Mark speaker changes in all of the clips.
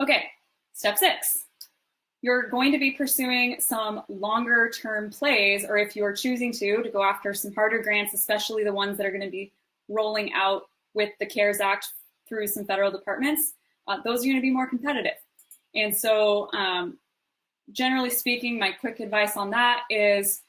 Speaker 1: Okay, step 6. You're going to be pursuing some longer term plays, or if you're choosing to go after some harder grants, especially the ones that are going to be rolling out with the CARES Act through some federal departments, those are going to be more competitive. And so generally speaking, my quick advice on that is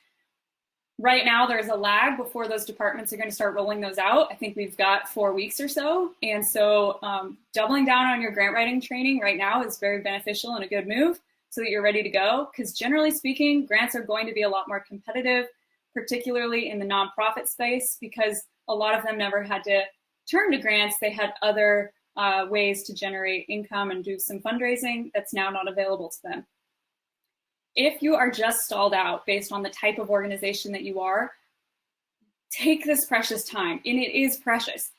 Speaker 1: right now there's a lag before those departments are going to start rolling those out. I think we've got 4 weeks or so. And so doubling down on your grant writing training right now is very beneficial and a good move so that you're ready to go. Because generally speaking, grants are going to be a lot more competitive, particularly in the nonprofit space, because a lot of them never had to turn to grants. They had other ways to generate income and do some fundraising that's now not available to them. If you are just stalled out based on the type of organization that you are, take this precious time, and it is precious.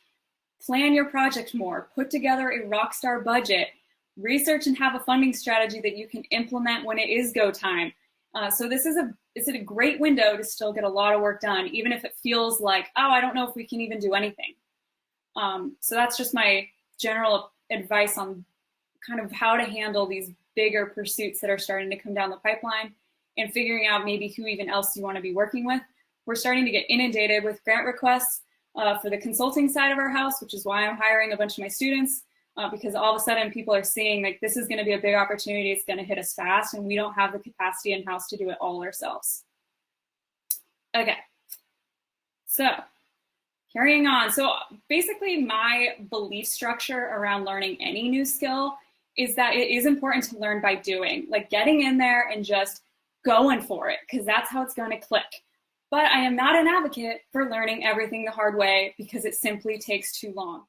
Speaker 1: Plan your project more, put together a rockstar budget, research and have a funding strategy that you can implement when it is go time. So this is a great window to still get a lot of work done, even if it feels like, oh, I don't know if we can even do anything. So that's just my general advice on kind of how to handle these bigger pursuits that are starting to come down the pipeline and figuring out maybe who even else you want to be working with. We're starting to get inundated with grant requests for the consulting side of our house, which is why I'm hiring a bunch of my students because all of a sudden people are seeing like this is going to be a big opportunity. It's going to hit us fast and we don't have the capacity in-house to do it all ourselves. Okay, so carrying on. So basically my belief structure around learning any new skill is that it is important to learn by doing, like getting in there and just going for it, because that's how it's going to click. But I am not an advocate for learning everything the hard way because it simply takes too long.